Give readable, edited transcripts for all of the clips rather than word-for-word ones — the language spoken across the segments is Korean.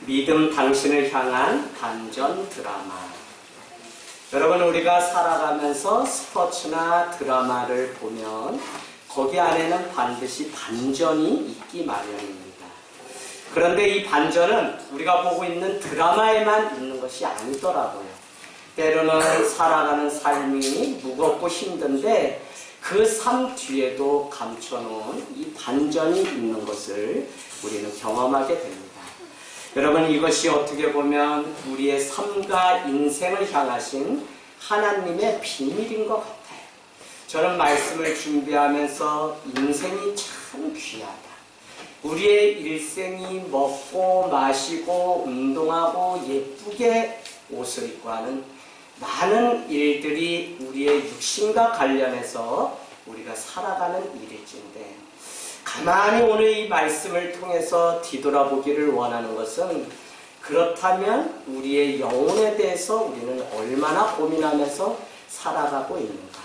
믿음 당신을 향한 반전 드라마. 여러분, 우리가 살아가면서 스포츠나 드라마를 보면 거기 안에는 반드시 반전이 있기 마련입니다. 그런데 이 반전은 우리가 보고 있는 드라마에만 있는 것이 아니더라고요. 때로는 살아가는 삶이 무겁고 힘든데 그 삶 뒤에도 감춰놓은 이 반전이 있는 것을 우리는 경험하게 됩니다. 여러분, 이것이 어떻게 보면 우리의 삶과 인생을 향하신 하나님의 비밀인 것 같아요. 저는 말씀을 준비하면서 인생이 참 귀하다. 우리의 일생이 먹고 마시고 운동하고 예쁘게 옷을 입고 하는 많은 일들이 우리의 육신과 관련해서 우리가 살아가는 일일진데, 가만히 오늘 이 말씀을 통해서 뒤돌아보기를 원하는 것은, 그렇다면 우리의 영혼에 대해서 우리는 얼마나 고민하면서 살아가고 있는가.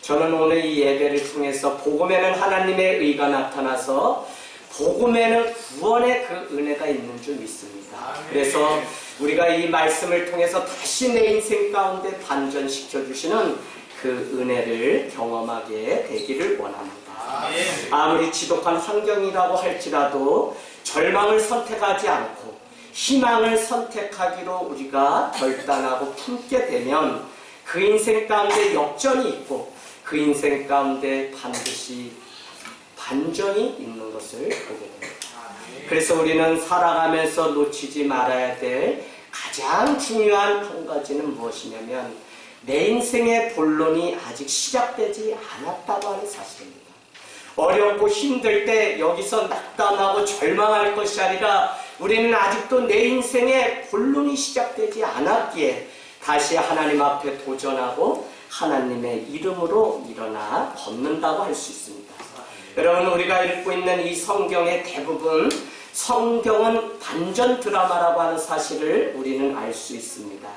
저는 오늘 이 예배를 통해서 복음에는 하나님의 의가 나타나서 복음에는 구원의 그 은혜가 있는 줄 믿습니다. 그래서 우리가 이 말씀을 통해서 다시 내 인생 가운데 반전시켜 주시는 그 은혜를 경험하게 되기를 원합니다. 아무리 지독한 환경이라고 할지라도 절망을 선택하지 않고 희망을 선택하기로 우리가 결단하고 품게 되면 그 인생 가운데 역전이 있고 그 인생 가운데 반드시 반전이 있는 것을 보게 됩니다. 그래서 우리는 살아가면서 놓치지 말아야 될 가장 중요한 한 가지는 무엇이냐면, 내 인생의 본론이 아직 시작되지 않았다고 하는 사실입니다. 어렵고 힘들 때 여기서 낙담하고 절망할 것이 아니라, 우리는 아직도 내 인생의 본론이 시작되지 않았기에 다시 하나님 앞에 도전하고 하나님의 이름으로 일어나 걷는다고 할 수 있습니다. 여러분, 우리가 읽고 있는 이 성경의 대부분, 성경은 반전 드라마라고 하는 사실을 우리는 알 수 있습니다.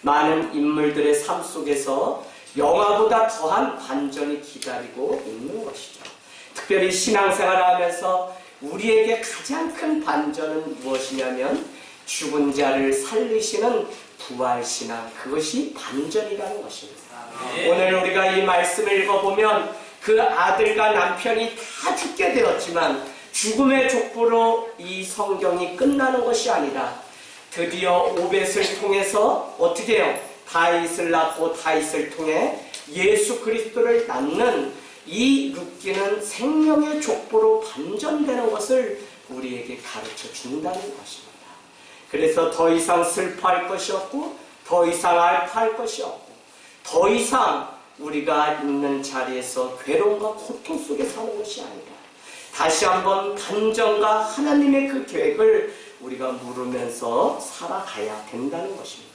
많은 인물들의 삶 속에서 영화보다 더한 반전이 기다리고 있는 것이죠. 특별히 신앙생활을 하면서 우리에게 가장 큰 반전은 무엇이냐면, 죽은 자를 살리시는 부활신앙, 그것이 반전이라는 것입니다. 오늘 우리가 이 말씀을 읽어보면 그 아들과 남편이 다 죽게 되었지만 죽음의 족보로 이 성경이 끝나는 것이 아니라, 드디어 오벳을 통해서 어떻게 해요? 다윗을 낳고 다윗을 통해 예수 그리스도를 낳는 이 룻기는 생명의 족보로 반전되는 것을 우리에게 가르쳐 준다는 것입니다. 그래서 더 이상 슬퍼할 것이 없고, 더 이상 알파할 것이 없고, 더 이상 우리가 있는 자리에서 괴로움과 고통 속에 사는 것이 아니라, 다시 한번 반전과 하나님의 그 계획을 우리가 물으면서 살아가야 된다는 것입니다.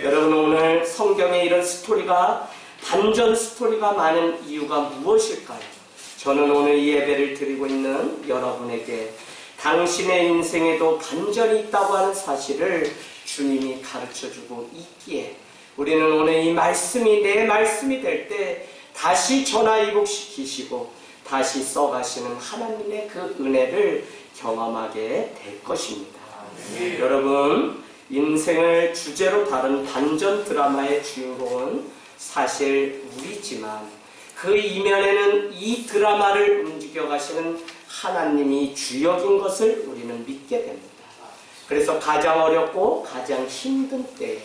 여러분, 오늘 성경에 이런 스토리가, 반전 스토리가 많은 이유가 무엇일까요? 저는 오늘 이 예배를 드리고 있는 여러분에게 당신의 인생에도 반전이 있다고 하는 사실을 주님이 가르쳐주고 있기에, 우리는 오늘 이 말씀이 내 말씀이 될 때 다시 전화위복시키시고 다시 써가시는 하나님의 그 은혜를 경험하게 될 것입니다. 여러분, 인생을 주제로 다룬 반전 드라마의 주인공은 사실 우리지만, 그 이면에는 이 드라마를 움직여가시는 하나님이 주역인 것을 우리는 믿게 됩니다. 그래서 가장 어렵고 가장 힘든 때에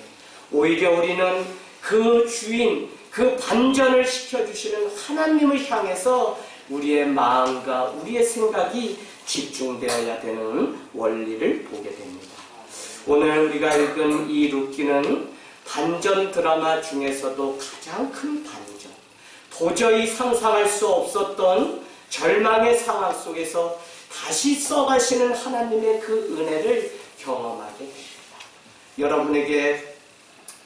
오히려 우리는 그 주인, 그 반전을 시켜주시는 하나님을 향해서 우리의 마음과 우리의 생각이 집중되어야 되는 원리를 보게 됩니다. 오늘 우리가 읽은 이 룻기는 반전 드라마 중에서도 가장 큰 반전, 도저히 상상할 수 없었던 절망의 상황 속에서 다시 써가시는 하나님의 그 은혜를 경험하게 됩니다. 여러분에게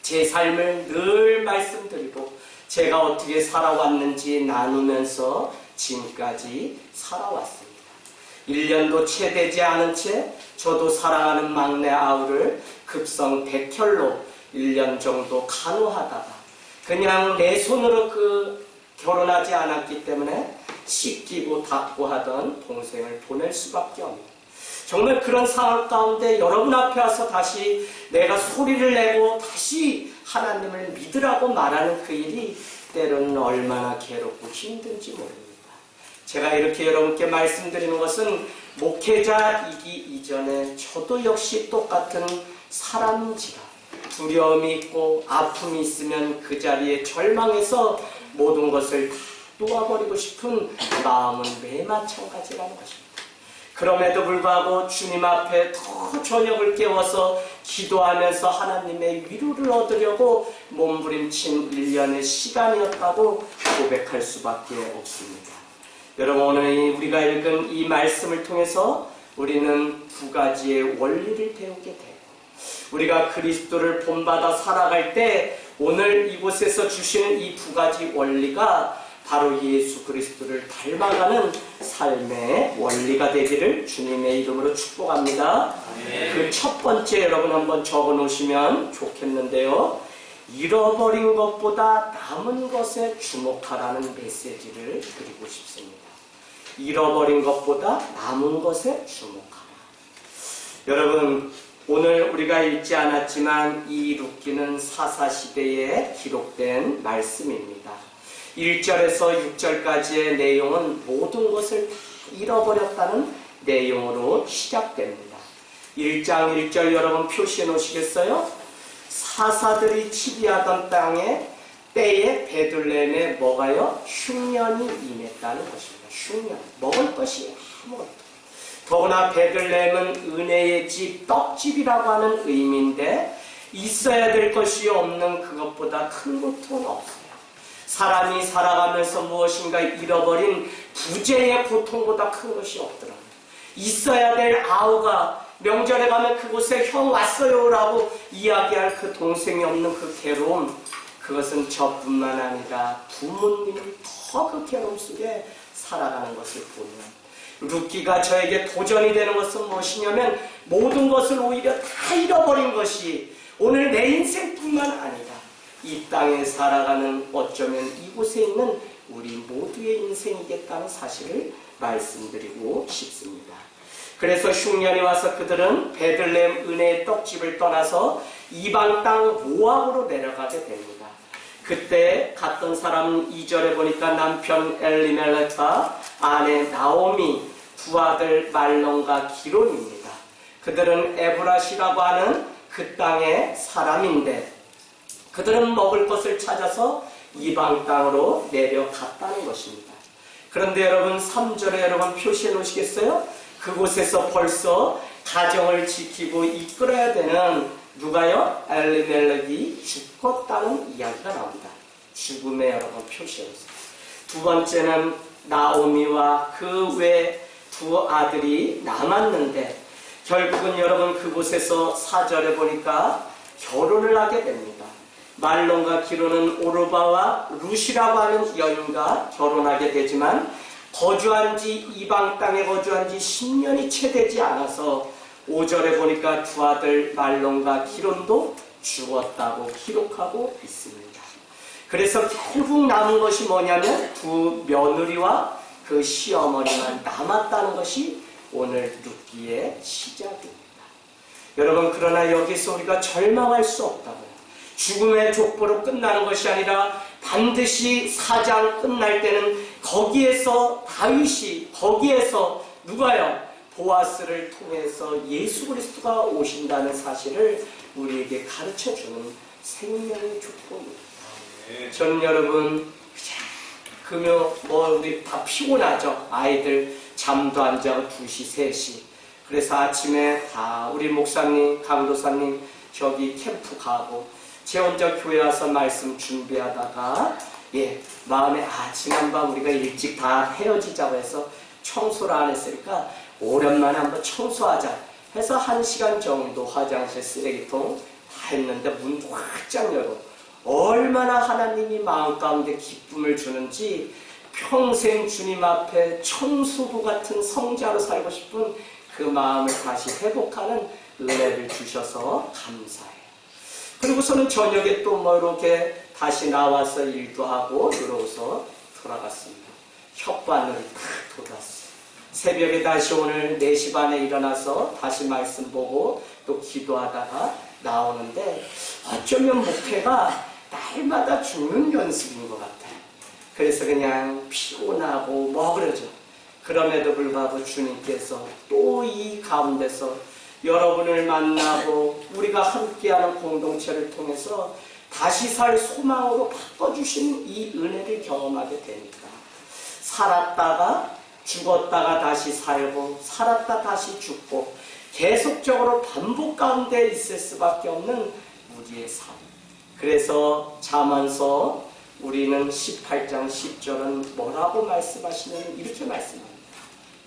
제 삶을 늘 말씀드리고 제가 어떻게 살아왔는지 나누면서 지금까지 살아왔습니다. 1년도 채 되지 않은 채 저도 사랑하는 막내 아우를 급성 백혈로 1년 정도 간호하다가 그냥 내 손으로 결혼하지 않았기 때문에 씻기고 닦고 하던 동생을 보낼 수밖에 없는, 정말 그런 상황 가운데 여러분 앞에 와서 다시 내가 소리를 내고 다시 하나님을 믿으라고 말하는 그 일이 때로는 얼마나 괴롭고 힘든지 모릅니다. 제가 이렇게 여러분께 말씀드리는 것은 목회자이기 이전에 저도 역시 똑같은 사람인지라 두려움이 있고 아픔이 있으면 그 자리에 절망해서 모든 것을 다 놓아버리고 싶은 마음은 매 마찬가지라는 것입니다. 그럼에도 불구하고 주님 앞에 더 저녁을 깨워서 기도하면서 하나님의 위로를 얻으려고 몸부림친 1년의 시간이었다고 고백할 수밖에 없습니다. 여러분, 오늘 우리가 읽은 이 말씀을 통해서 우리는 두 가지의 원리를 배우게 돼요. 우리가 그리스도를 본받아 살아갈 때 오늘 이곳에서 주시는 이 두 가지 원리가 바로 예수 그리스도를 닮아가는 삶의 원리가 되기를 주님의 이름으로 축복합니다. 그 첫 번째 여러분 한번 적어 놓으시면 좋겠는데요. 잃어버린 것보다 남은 것에 주목하라는 메시지를 드리고 싶습니다. 잃어버린 것보다 남은 것에 주목하라. 여러분, 오늘 우리가 읽지 않았지만 이 룻기는 사사시대에 기록된 말씀입니다. 1절에서 6절까지의 내용은 모든 것을 다 잃어버렸다는 내용으로 시작됩니다. 1장 1절 여러분 표시해 놓으시겠어요? 사사들이 치비하던 때에 베들레헴에 뭐가요? 흉년이 임했다는 것입니다. 흉년. 먹을 것이 아무것도. 더구나 베들레헴은 은혜의 집, 떡집이라고 하는 의미인데 있어야 될 것이 없는 그것보다 큰 고통은 없어요. 사람이 살아가면서 무엇인가 잃어버린 부재의 고통보다 큰 것이 없더라고요. 있어야 될 아우가 명절에 가면 그곳에 형 왔어요 라고 이야기할 그 동생이 없는 그 괴로움, 그것은 저뿐만 아니라 부모님이 더 그 괴로움 속에 살아가는 것을 보면 룻기가 저에게 도전이 되는 것은 무엇이냐면 모든 것을 오히려 다 잃어버린 것이 오늘 내 인생뿐만 아니라 이 땅에 살아가는 어쩌면 이곳에 있는 우리 모두의 인생이겠다는 사실을 말씀드리고 싶습니다. 그래서 흉년이 와서 그들은 베들레헴 은혜의 떡집을 떠나서 이방 땅 모압으로 내려가게 됩니다. 그때 갔던 사람은 2절에 보니까 남편 엘리멜렉과 아내 나오미, 두 아들 말론과 기론입니다. 그들은 에브라시라고 하는 그 땅의 사람인데 그들은 먹을 것을 찾아서 이방 땅으로 내려갔다는 것입니다. 그런데 여러분 3절에 여러분 표시해 놓으시겠어요? 그곳에서 벌써 가정을 지키고 이끌어야 되는 누가요? 엘리멜렉이 죽었다는 이야기가 나옵니다. 죽음의 여러분 표시해 놓으세요. 두 번째는 나오미와 그 외 두 아들이 남았는데 결국은 여러분 그곳에서 4절에 보니까 결혼을 하게 됩니다. 말론과 기론은 오르바와 룻이라고 하는 여인과 결혼하게 되지만 이방 땅에 거주한 지 10년이 채 되지 않아서 5절에 보니까 두 아들 말론과 기론도 죽었다고 기록하고 있습니다. 그래서 결국 남은 것이 뭐냐면 두 며느리와 그 시어머니만 남았다는 것이 오늘 룻기의 시작입니다. 여러분, 그러나 여기서 우리가 절망할 수 없다고요. 죽음의 족보로 끝나는 것이 아니라 반드시 4장 끝날 때는 거기에서 다윗이 거기에서 누가요? 보아스를 통해서 예수 그리스도가 오신다는 사실을 우리에게 가르쳐주는 생명의 족보입니다. 저는 여러분 우리 다 피곤하죠. 아이들 잠도 안 자고 2시, 3시. 그래서 아침에 다 우리 목사님, 강도사님 저기 캠프 가고 제 혼자 교회 와서 말씀 준비하다가 마음에 지난밤 우리가 일찍 다 헤어지자고 해서 청소를 안 했으니까 오랜만에 한번 청소하자 해서 1시간 정도 화장실 쓰레기통 다 했는데 문 활짝 열고 얼마나 하나님이 마음 가운데 기쁨을 주는지 평생 주님 앞에 청소부 같은 성자로 살고 싶은 그 마음을 다시 회복하는 은혜를 주셔서 감사해요. 그리고서는 저녁에 또 이렇게 다시 나와서 일도 하고 이러고서 돌아갔습니다. 혓바늘이 탁 돋았어요. 새벽에 다시 오늘 4시 반에 일어나서 다시 말씀 보고 또 기도하다가 나오는데 어쩌면 목회가 날마다 죽는 연습인 것 같아요. 그래서 그냥 피곤하고 뭐 그러죠. 그럼에도 불구하고 주님께서 또 이 가운데서 여러분을 만나고 우리가 함께하는 공동체를 통해서 다시 살 소망으로 바꿔주신 이 은혜를 경험하게 되니까 살았다가 죽었다가 다시 살고 살았다 다시 죽고 계속적으로 반복 가운데 있을 수밖에 없는 우리의 삶. 그래서 잠언서 우리는 18장 10절은 뭐라고 말씀하시냐면 이렇게 말씀합니다.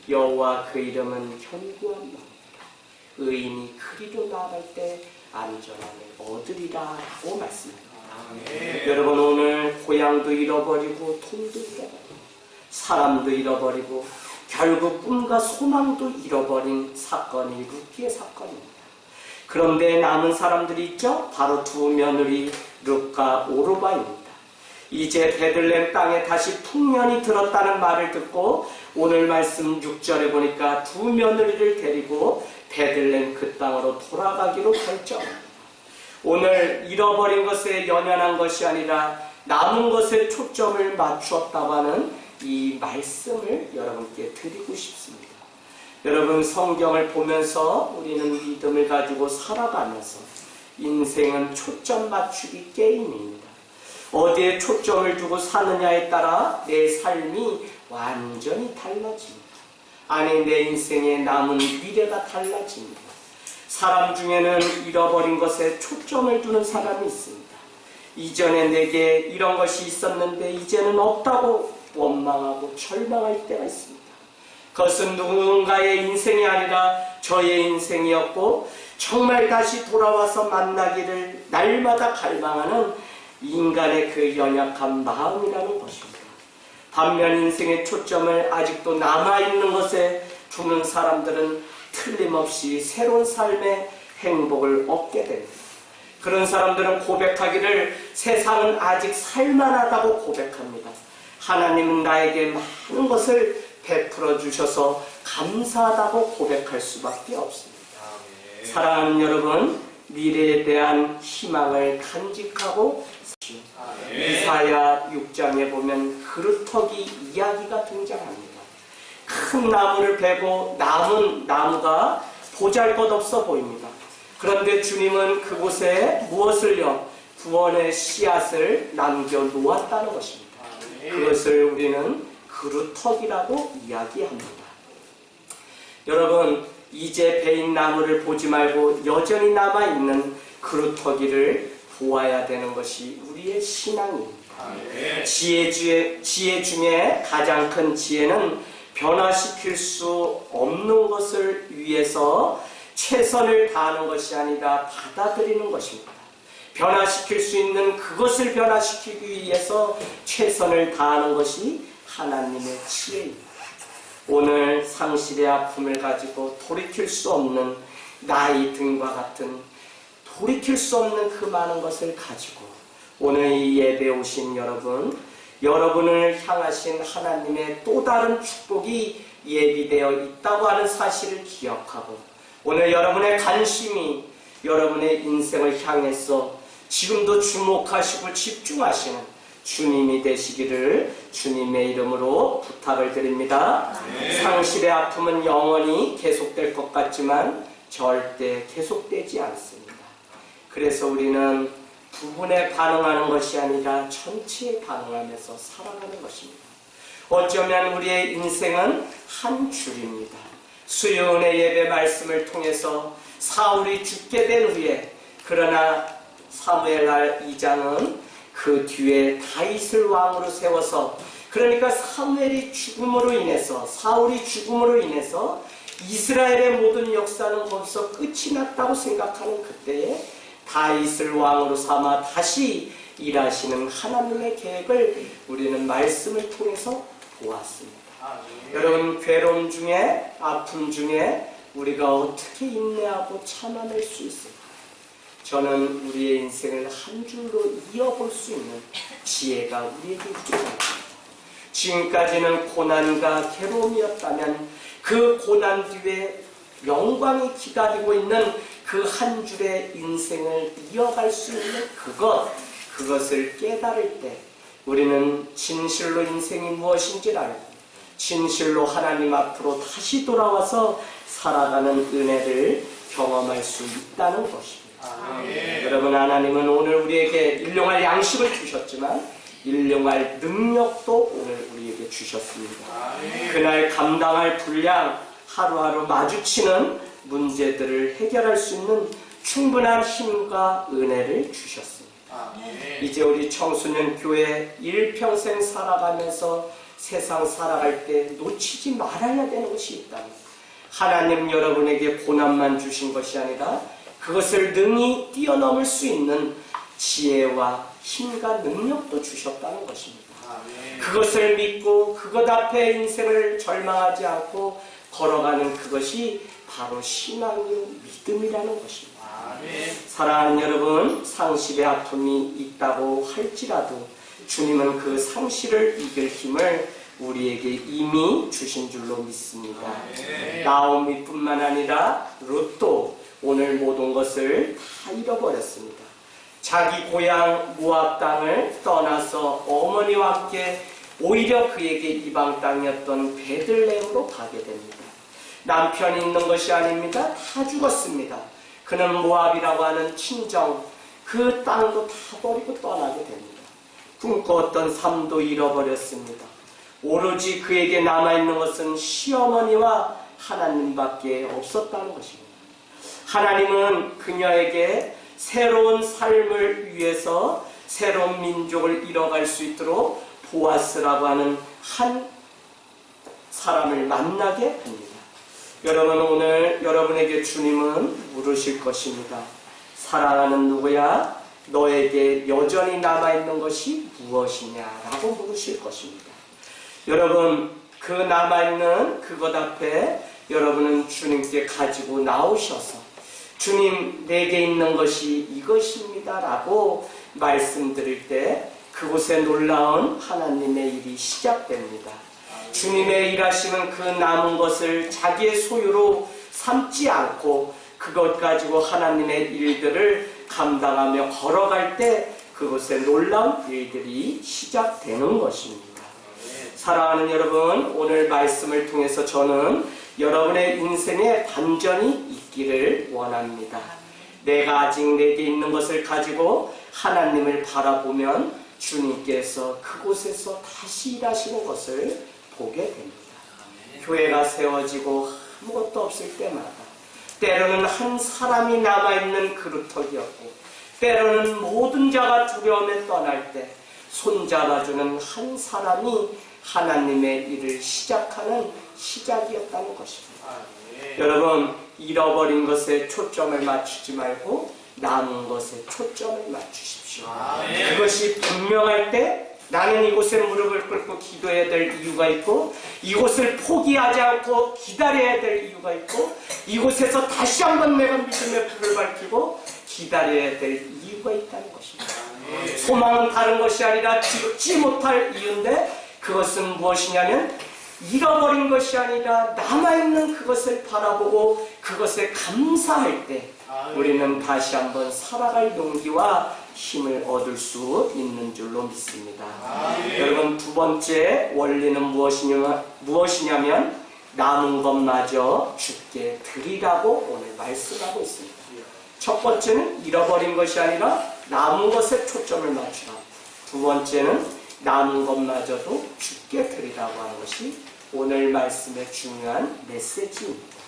여호와 그 이름은 견고한 망이라. 의인이 그리로 나아갈 때 안전함을 얻으리라 라고 말씀합니다. 여러분 오늘 고향도 잃어버리고 돈도 잃어버리고 사람도 잃어버리고 결국 꿈과 소망도 잃어버린 사건이 룻기의 사건입니다. 그런데 남은 사람들이 있죠? 바로 두 며느리 룻과 오르바입니다. 이제 베들레헴 땅에 다시 풍년이 들었다는 말을 듣고 오늘 말씀 6절에 보니까 두 며느리를 데리고 베들레헴 그 땅으로 돌아가기로 결정합니다. 오늘 잃어버린 것에 연연한 것이 아니라 남은 것에 초점을 맞추었다고 하는 이 말씀을 여러분께 드리고 싶습니다. 여러분 성경을 보면서 우리는 믿음을 가지고 살아가면서 인생은 초점 맞추기 게임입니다. 어디에 초점을 두고 사느냐에 따라 내 삶이 완전히 달라집니다. 아니 내 인생에 남은 미래가 달라집니다. 사람 중에는 잃어버린 것에 초점을 두는 사람이 있습니다. 이전에 내게 이런 것이 있었는데 이제는 없다고 원망하고 절망할 때가 있습니다. 그것은 누군가의 인생이 아니라 저의 인생이었고 정말 다시 돌아와서 만나기를 날마다 갈망하는 인간의 그 연약한 마음이라는 것입니다. 반면 인생의 초점을 아직도 남아있는 것에 두는 사람들은 틀림없이 새로운 삶의 행복을 얻게 됩니다. 그런 사람들은 고백하기를 세상은 아직 살만하다고 고백합니다. 하나님은 나에게 많은 것을 베풀어 주셔서 감사하다고 고백할 수밖에 없습니다. 사랑하는 여러분, 미래에 대한 희망을 간직하고 이사야 6장에 보면 그루터기 이야기가 등장합니다. 큰 나무를 베고 남은 나무가 보잘것없어 보입니다. 그런데 주님은 그곳에 무엇을요? 구원의 씨앗을 남겨놓았다는 것입니다. 그것을 우리는 그루터기라고 이야기합니다. 여러분, 이제 베인 나무를 보지 말고 여전히 남아있는 그루터기를 보아야 되는 것이 우리의 신앙입니다. 지혜 중에 가장 큰 지혜는 변화시킬 수 없는 것을 위해서 최선을 다하는 것이 아니라 받아들이는 것입니다. 변화시킬 수 있는 그것을 변화시키기 위해서 최선을 다하는 것이 하나님의 지혜입니다. 오늘 상실의 아픔을 가지고 돌이킬 수 없는 나이 등과 같은 돌이킬 수 없는 그 많은 것을 가지고 오늘 이 예배에 오신 여러분을 향하신 하나님의 또 다른 축복이 예비되어 있다고 하는 사실을 기억하고 오늘 여러분의 관심이 여러분의 인생을 향해서 지금도 주목하시고 집중하시는 주님이 되시기를 주님의 이름으로 부탁을 드립니다. 상실의 아픔은 영원히 계속될 것 같지만 절대 계속되지 않습니다. 그래서 우리는 부분에 반응하는 것이 아니라 전체에 반응하면서 살아가는 것입니다. 어쩌면 우리의 인생은 한 줄입니다. 수요일의 예배 말씀을 통해서 사울이 죽게 된 후에 그러나 사무엘하 2장은 그 뒤에 다윗을 왕으로 세워서 그러니까 사무엘이 죽음으로 인해서 사울이 죽음으로 인해서 이스라엘의 모든 역사는 거기서 끝이 났다고 생각하는 그때에 다윗을 왕으로 삼아 다시 일하시는 하나님의 계획을 우리는 말씀을 통해서 보았습니다. 여러분 괴로움 중에 아픔 중에 우리가 어떻게 인내하고 참아낼 수 있을까? 저는 우리의 인생을 한 줄로 이어볼 수 있는 지혜가 우리에게 있기 바랍니다. 지금까지는 고난과 괴로움이었다면 그 고난 뒤에 영광이 기다리고 있는 그 한 줄의 인생을 이어갈 수 있는 그것을 깨달을 때 우리는 진실로 인생이 무엇인지를 알고 진실로 하나님 앞으로 다시 돌아와서 살아가는 은혜를 경험할 수 있다는 것입니다. 여러분, 하나님은 오늘 우리에게 일용할 양식을 주셨지만 일용할 능력도 오늘 우리에게 주셨습니다. 그날 감당할 분량, 하루하루 마주치는 문제들을 해결할 수 있는 충분한 힘과 은혜를 주셨습니다. 이제 우리 청소년 교회 일평생 살아가면서 세상 살아갈 때 놓치지 말아야 되는 것이 있답니다. 하나님 여러분에게 고난만 주신 것이 아니라 그것을 능히 뛰어넘을 수 있는 지혜와 힘과 능력도 주셨다는 것입니다. 그것을 믿고 그것 앞에 인생을 절망하지 않고 걸어가는 그것이 바로 신앙이요 믿음이라는 것입니다. 사랑하는 여러분, 상실의 아픔이 있다고 할지라도 주님은 그 상실을 이길 힘을 우리에게 이미 주신 줄로 믿습니다. 나오미뿐만 아니라 롯도 오늘 모든 것을 다 잃어버렸습니다. 자기 고향 모압 땅을 떠나서 어머니와 함께 오히려 그에게 이방 땅이었던 베들레헴으로 가게 됩니다. 남편이 있는 것이 아닙니다. 다 죽었습니다. 그는 모압이라고 하는 친정, 그 땅도 다 버리고 떠나게 됩니다. 꿈꿔왔던 삶도 잃어버렸습니다. 오로지 그에게 남아있는 것은 시어머니와 하나님밖에 없었다는 것입니다. 하나님은 그녀에게 새로운 삶을 위해서 새로운 민족을 이뤄갈 수 있도록 보아스라고 하는 한 사람을 만나게 합니다. 여러분, 오늘 여러분에게 주님은 물으실 것입니다. 사랑하는 누구야? 너에게 여전히 남아있는 것이 무엇이냐라고 물으실 것입니다. 여러분, 그 남아있는 그것 앞에 여러분은 주님께 가지고 나오셔서 주님, 내게 있는 것이 이것입니다 라고 말씀드릴 때 그곳에 놀라운 하나님의 일이 시작됩니다. 주님의 일하시는 그 남은 것을 자기의 소유로 삼지 않고 그것 가지고 하나님의 일들을 감당하며 걸어갈 때 그곳에 놀라운 일들이 시작되는 것입니다. 사랑하는 여러분, 오늘 말씀을 통해서 저는 여러분의 인생에 반전이 있기를 원합니다. 내가 아직 내게 있는 것을 가지고 하나님을 바라보면 주님께서 그곳에서 다시 일하시는 것을 보게 됩니다. 교회가 세워지고 아무것도 없을 때마다 때로는 한 사람이 남아있는 그루터기였고 때로는 모든 자가 두려움에 떠날 때 손잡아주는 한 사람이 하나님의 일을 시작하는 시작이었다는 것입니다. 여러분, 잃어버린 것에 초점을 맞추지 말고 남은 것에 초점을 맞추십시오. 그것이 분명할 때 나는 이곳에 무릎을 꿇고 기도해야 될 이유가 있고 이곳을 포기하지 않고 기다려야 될 이유가 있고 이곳에서 다시 한번 내가 믿음의 불을 밝히고 기다려야 될 이유가 있다는 것입니다. 소망은 다른 것이 아니라 죽지 못할 이유인데 그것은 무엇이냐면 잃어버린 것이 아니라 남아있는 그것을 바라보고 그것에 감사할 때 우리는 다시 한번 살아갈 용기와 힘을 얻을 수 있는 줄로 믿습니다. 여러분, 두 번째 원리는 무엇이냐면 남은 것마저 주께 드리라고 오늘 말씀하고 있습니다. 첫 번째는 잃어버린 것이 아니라 남은 것에 초점을 맞추라. 두 번째는 남은 것마저도 주께 드리라고 하는 것이 오늘 말씀의 중요한 메시지입니다.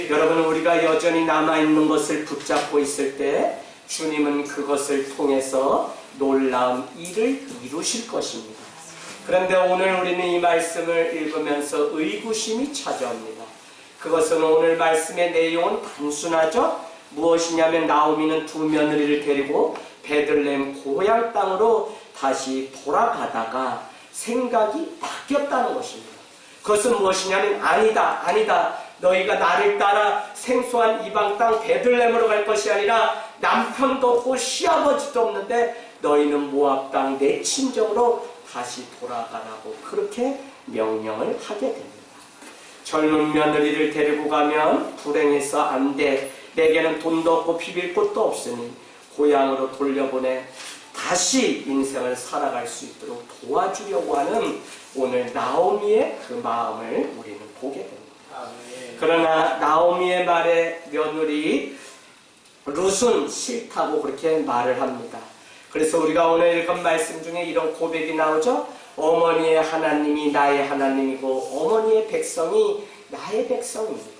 여러분, 우리가 여전히 남아있는 것을 붙잡고 있을 때 주님은 그것을 통해서 놀라운 일을 이루실 것입니다. 그런데 오늘 우리는 이 말씀을 읽으면서 의구심이 찾아옵니다. 그것은 오늘 말씀의 내용은 단순하죠. 무엇이냐면 나오미는 두 며느리를 데리고 베들레헴 고향 땅으로 다시 돌아가다가 생각이 바뀌었다는 것입니다. 그것은 무엇이냐면 아니다. 너희가 나를 따라 생소한 이방 땅 베들레헴으로 갈 것이 아니라 남편도 없고 시아버지도 없는데 너희는 모압 땅 내 친정으로 다시 돌아가라고 그렇게 명령을 하게 됩니다. 젊은 며느리를 데리고 가면 불행해서 안 돼. 내게는 돈도 없고 비빌 곳도 없으니 고향으로 돌려보내 다시 인생을 살아갈 수 있도록 도와주려고 하는 오늘 나오미의 그 마음을 우리는 보게 됩니다. 그러나 나오미의 말에 며느리 룻은 싫다고 그렇게 말을 합니다. 그래서 우리가 오늘 읽은 말씀 중에 이런 고백이 나오죠. 어머니의 하나님이 나의 하나님이고 어머니의 백성이 나의 백성입니다.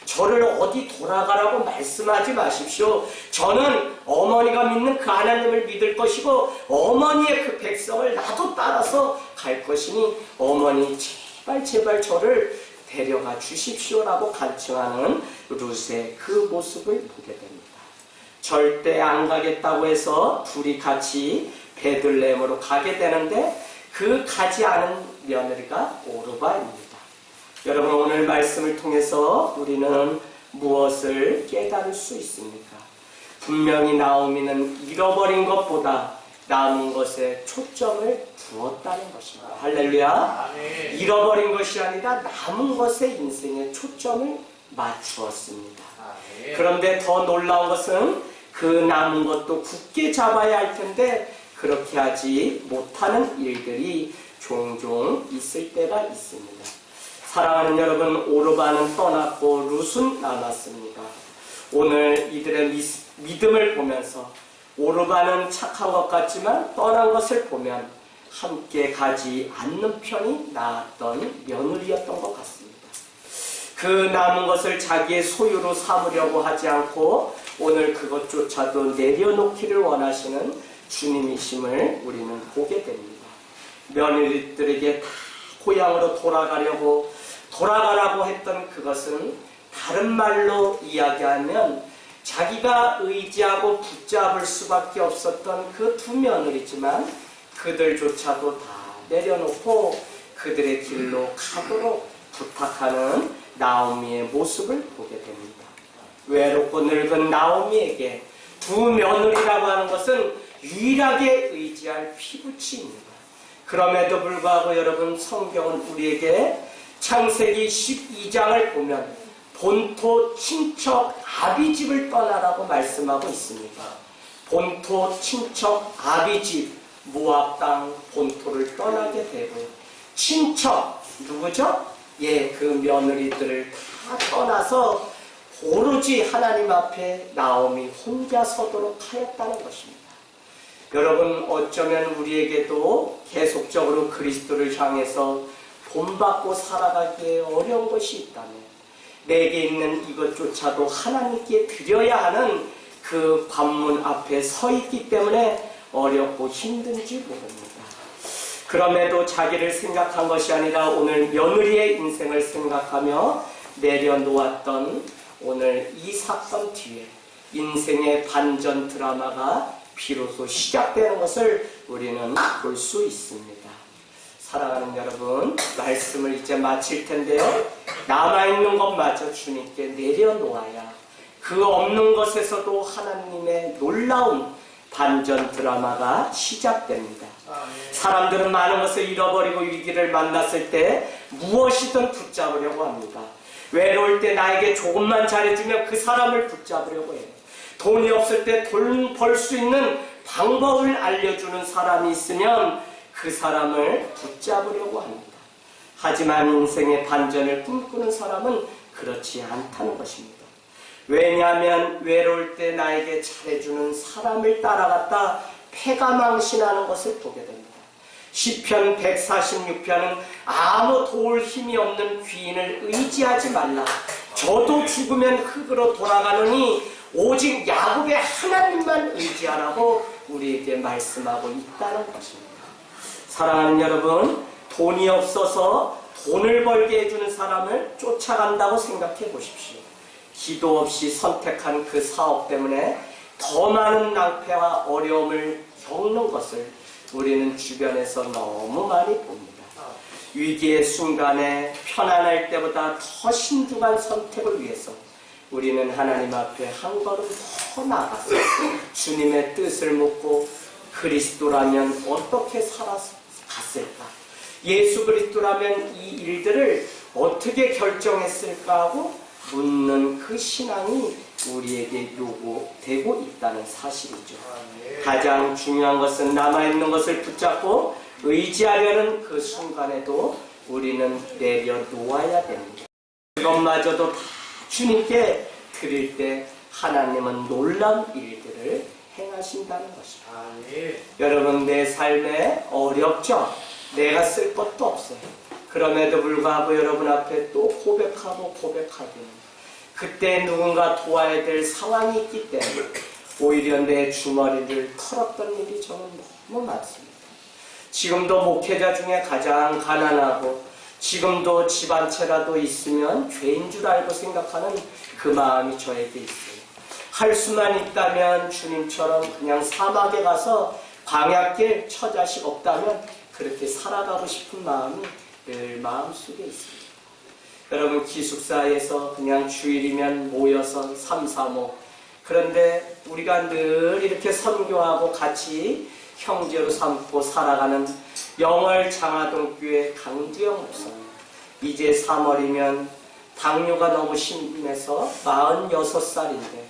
저를 어디 돌아가라고 말씀하지 마십시오. 저는 어머니가 믿는 그 하나님을 믿을 것이고 어머니의 그 백성을 나도 따라서 갈 것이니 어머니 제발 저를 데려가 주십시오라고 간청하는 룻의 그 모습을 보게 됩니다. 절대 안 가겠다고 해서 둘이 같이 베들레헴으로 가게 되는데 그 가지 않은 며느리가 오르바입니다. 여러분 오늘 말씀을 통해서 우리는 무엇을 깨달을 수 있습니까? 분명히 나오미는 잃어버린 것보다 남은 것에 초점을 두었다는 것입니다. 할렐루야. 아멘. 잃어버린 것이 아니라 남은 것에 인생에 초점을 맞추었습니다. 아멘. 그런데 더 놀라운 것은 그 남은 것도 굳게 잡아야 할 텐데 그렇게 하지 못하는 일들이 종종 있을 때가 있습니다. 사랑하는 여러분, 오르바는 떠났고 룻은 남았습니다. 오늘 이들의 믿음을 보면서 오르바는 착한 것 같지만 떠난 것을 보면 함께 가지 않는 편이 나았던 며느리였던 것 같습니다. 그 남은 것을 자기의 소유로 삼으려고 하지 않고 오늘 그것조차도 내려놓기를 원하시는 주님이심을 우리는 보게 됩니다. 며느리들에게 다 고향으로 돌아가라고 했던 그것은 다른 말로 이야기하면 자기가 의지하고 붙잡을 수밖에 없었던 그 두 며느리지만 그들조차도 다 내려놓고 그들의 길로 가도록 부탁하는 나오미의 모습을 보게 됩니다. 외롭고 늙은 나오미에게 두 며느리라고 하는 것은 유일하게 의지할 피부치입니다. 그럼에도 불구하고 여러분 성경은 우리에게 창세기 12장을 보면 본토 친척 아비집을 떠나라고 말씀하고 있습니다. 본토 친척 아비집 모압 땅 본토를 떠나게 되고 친척 누구죠? 그 며느리들을 다 떠나서 오로지 하나님 앞에 나오미 혼자 서도록 하였다는 것입니다. 여러분 어쩌면 우리에게도 계속적으로 그리스도를 향해서 본받고 살아가기에 어려운 것이 있다면 내게 있는 이것조차도 하나님께 드려야 하는 그 관문 앞에 서 있기 때문에 어렵고 힘든지 모릅니다. 그럼에도 자기를 생각한 것이 아니라 오늘 며느리의 인생을 생각하며 내려놓았던 오늘 이 사건 뒤에 인생의 반전 드라마가 비로소 시작되는 것을 우리는 볼 수 있습니다. 사랑하는 여러분, 말씀을 이제 마칠 텐데요. 남아있는 것마저 주님께 내려놓아야 그 없는 것에서도 하나님의 놀라운 반전 드라마가 시작됩니다. 사람들은 많은 것을 잃어버리고 위기를 만났을 때 무엇이든 붙잡으려고 합니다. 외로울 때 나에게 조금만 잘해주면 그 사람을 붙잡으려고 해요. 돈이 없을 때 돈 벌 수 있는 방법을 알려주는 사람이 있으면 그 사람을 붙잡으려고 합니다. 하지만 인생의 반전을 꿈꾸는 사람은 그렇지 않다는 것입니다. 왜냐하면 외로울 때 나에게 잘해주는 사람을 따라갔다 패가망신하는 것을 보게 됩니다. 시편 146편은 아무 도울 힘이 없는 귀인을 의지하지 말라. 저도 죽으면 흙으로 돌아가느니 오직 야곱의 하나님만 의지하라고 우리에게 말씀하고 있다는 것입니다. 사랑하는 여러분, 돈이 없어서 돈을 벌게 해주는 사람을 쫓아간다고 생각해 보십시오. 기도 없이 선택한 그 사업 때문에 더 많은 낭패와 어려움을 겪는 것을 우리는 주변에서 너무 많이 봅니다. 위기의 순간에 편안할 때보다 더 신중한 선택을 위해서 우리는 하나님 앞에 한 걸음 더 나아가서 주님의 뜻을 묻고 그리스도라면 어떻게 살아갔을까? 예수 그리스도라면 이 일들을 어떻게 결정했을까 하고 묻는 그 신앙이 우리에게 요구되고 있다는 사실이죠. 가장 중요한 것은 남아있는 것을 붙잡고 의지하려는 그 순간에도 우리는 내려놓아야 됩니다. 그것마저도 다 주님께 드릴 때 하나님은 놀라운 일들을 행하신다는 것입니다. 여러분, 내 삶에 어렵죠? 내가 쓸 것도 없어요. 그럼에도 불구하고 여러분 앞에 또 고백하고 고백하기는 그때 누군가 도와야 될 상황이 있기 때문에 오히려 내 주머니를 털었던 일이 저는 너무 많습니다. 지금도 목회자 중에 가장 가난하고 지금도 집 한 채라도 있으면 죄인 줄 알고 생각하는 그 마음이 저에게 있어요. 할 수만 있다면 주님처럼 그냥 사막에 가서 광야길 처자식 없다면 그렇게 살아가고 싶은 마음이 늘 마음속에 있습니다. 여러분, 기숙사에서 그냥 주일이면 모여서 3, 4모 그런데 우리가 늘 이렇게 선교하고 같이 형제로 삼고 살아가는 영월 장하동교회 강두영 목사님, 이제 3월이면 당뇨가 너무 심해서 46살인데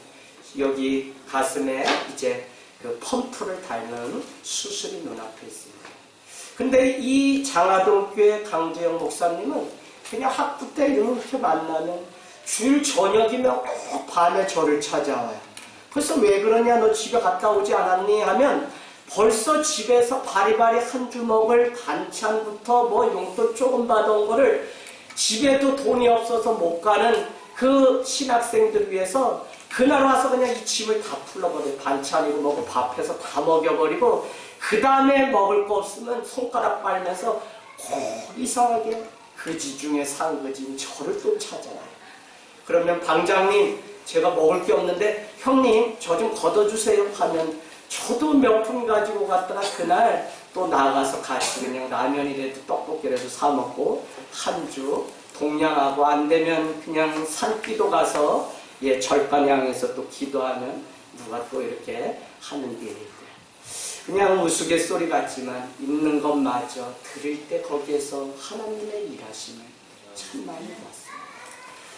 여기 가슴에 이제 그 펌프를 달는 수술이 눈앞에 있습니다. 근데 이 장하동교회 강두영 목사님은 그냥 학부 때 이렇게 만나면 주일 저녁이면 꼭 밤에 저를 찾아와요. 그래서 왜 그러냐, 너 집에 갔다 오지 않았니? 하면 벌써 집에서 바리바리 한 주먹을 반찬부터 뭐 용돈 조금 받아온 거를 집에도 돈이 없어서 못 가는 그 신학생들 위해서 그날 와서 그냥 이 집을 다 풀러버려요. 반찬이고 뭐고 밥해서 다 먹여버리고 그 다음에 먹을 거 없으면 손가락 빨면서 이상하게 그지 중에 상그지인 저를 또 찾아와요. 그러면 방장님, 제가 먹을 게 없는데 형님 저 좀 걷어주세요 하면 저도 몇 푼 가지고 갔다가 그날 또 나가서 같이 그냥 라면이라도 떡볶이라도 사 먹고 한 주 동냥하고, 안 되면 그냥 산기도 가서 절간 향해서 또 기도하면 누가 또 이렇게 하는 일이 있고요. 그냥 우스갯소리 같지만 있는 것마저 들을 때 거기에서 하나님의 일하심을 참 많이 봤습니다.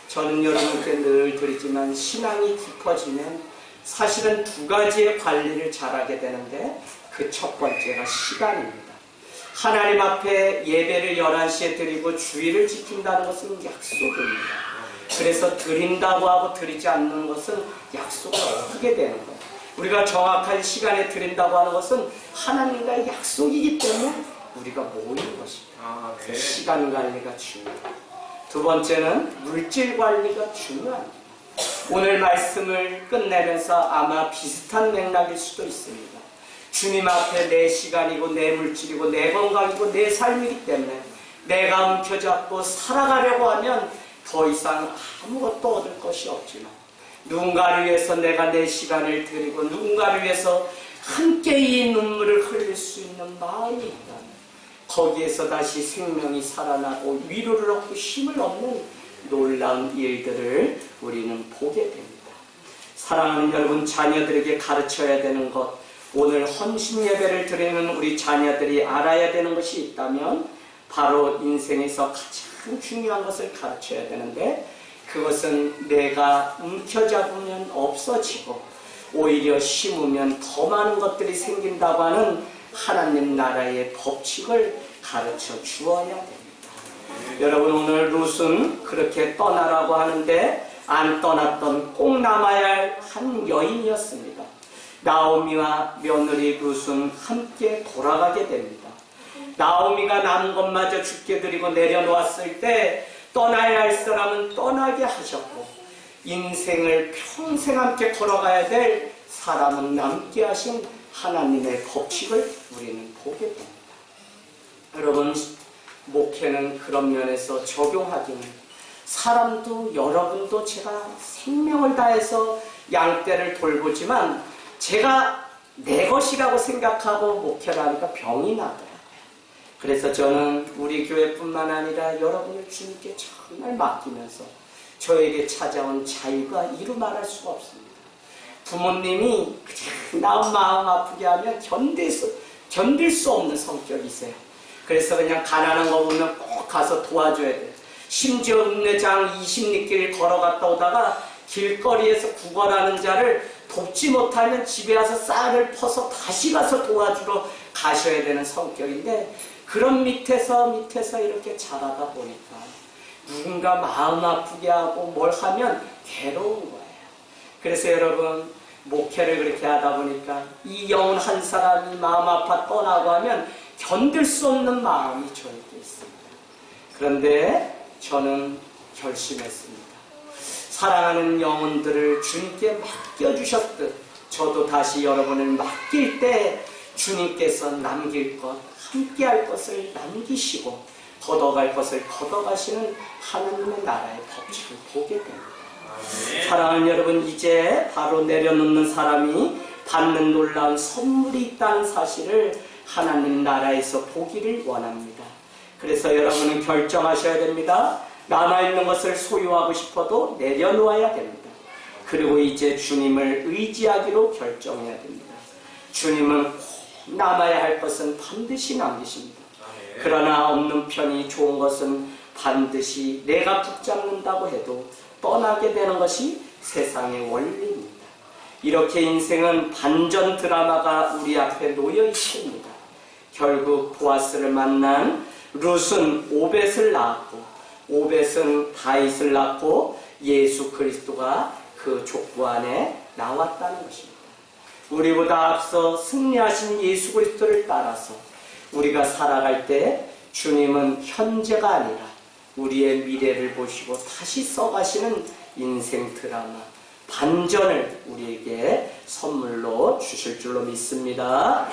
저는 여러분께 늘 드리지만 신앙이 깊어지면 사실은 두 가지의 관리를 잘하게 되는데 그 첫 번째가 시간입니다. 하나님 앞에 예배를 11시에 드리고 주일을 지킨다는 것은 약속입니다. 그래서 드린다고 하고 드리지 않는 것은 약속을 어기게 되는 거예요. 우리가 정확한 시간에 드린다고 하는 것은 하나님과의 약속이기 때문에 우리가 모이는 것입니다. 그 시간 관리가 중요합니다. 두 번째는 물질 관리가 중요합니다. 오늘 말씀을 끝내면서 아마 비슷한 맥락일 수도 있습니다. 주님 앞에 내 시간이고 내 물질이고 내 건강이고 내 삶이기 때문에 내가 움켜잡고 살아가려고 하면 더 이상 아무것도 얻을 것이 없지만 누군가를 위해서 내가 내 시간을 드리고 누군가를 위해서 함께 이 눈물을 흘릴 수 있는 마음이 있다면 거기에서 다시 생명이 살아나고 위로를 얻고 힘을 얻는 놀라운 일들을 우리는 보게 됩니다. 사랑하는 여러분, 자녀들에게 가르쳐야 되는 것, 오늘 헌신 예배를 드리는 우리 자녀들이 알아야 되는 것이 있다면 바로 인생에서 가장 중요한 것을 가르쳐야 되는데, 그것은 내가 움켜잡으면 없어지고 오히려 심으면 더 많은 것들이 생긴다고 하는 하나님 나라의 법칙을 가르쳐 주어야 됩니다. 여러분, 오늘 룻은 그렇게 떠나라고 하는데 안 떠났던 꼭 남아야 할 한 여인이었습니다. 나오미와 며느리 룻은 함께 돌아가게 됩니다. 나오미가 남은 것마저 죽게 드리고 내려놓았을 때 떠나야 할 사람은 떠나게 하셨고 인생을 평생 함께 걸어가야 될 사람은 남게 하신 하나님의 법칙을 우리는 보게 됩니다. 여러분, 목회는 그런 면에서 적용하기는 사람도 여러분도 제가 생명을 다해서 양떼를 돌보지만 제가 내 것이라고 생각하고 목회를 하니까 병이 나더라고요. 그래서 저는 우리 교회뿐만 아니라 여러분을 주님께 정말 맡기면서 저에게 찾아온 자유가 이루 말할 수가 없습니다. 부모님이 그냥 마음 아프게 하면 견딜 수 없는 성격이세요. 그래서 그냥 가난한 거 보면 꼭 가서 도와줘야 돼. 심지어 읍내장 20리길 걸어갔다 오다가 길거리에서 구걸하는 자를 돕지 못하면 집에 와서 쌀을 퍼서 다시 가서 도와주러 가셔야 되는 성격인데, 그런 밑에서 이렇게 자라다 보니까 누군가 마음 아프게 하고 뭘 하면 괴로운 거예요. 그래서 여러분, 목회를 그렇게 하다 보니까 이 영혼 한 사람이 마음 아파 떠나고 하면 견딜 수 없는 마음이 저에게 있습니다. 그런데 저는 결심했습니다. 사랑하는 영혼들을 주님께 맡겨주셨듯 저도 다시 여러분을 맡길 때 주님께서 남길 것, 함께할 것을 남기시고 걷어갈 것을 걷어가시는 하나님의 나라의 법칙을 보게 됩니다. 사랑하는 여러분, 이제 바로 내려놓는 사람이 받는 놀라운 선물이 있다는 사실을 하나님 나라에서 보기를 원합니다. 그래서 여러분은 결정하셔야 됩니다. 남아있는 것을 소유하고 싶어도 내려놓아야 됩니다. 그리고 이제 주님을 의지하기로 결정해야 됩니다. 주님은 꼭 남아야 할 것은 반드시 남기십니다. 그러나 없는 편이 좋은 것은 반드시 내가 붙잡는다고 해도 떠나게 되는 것이 세상의 원리입니다. 이렇게 인생은 반전 드라마가 우리 앞에 놓여 있습니다. 결국 보아스를 만난 룻은 오벳을 낳았고, 오벳은 다윗을 낳고 예수 그리스도가 그 족보 안에 나왔다는 것입니다. 우리보다 앞서 승리하신 예수 그리스도를 따라서 우리가 살아갈 때 주님은 현재가 아니라 우리의 미래를 보시고 다시 써가시는 인생 드라마, 반전을 우리에게 선물로 주실 줄로 믿습니다.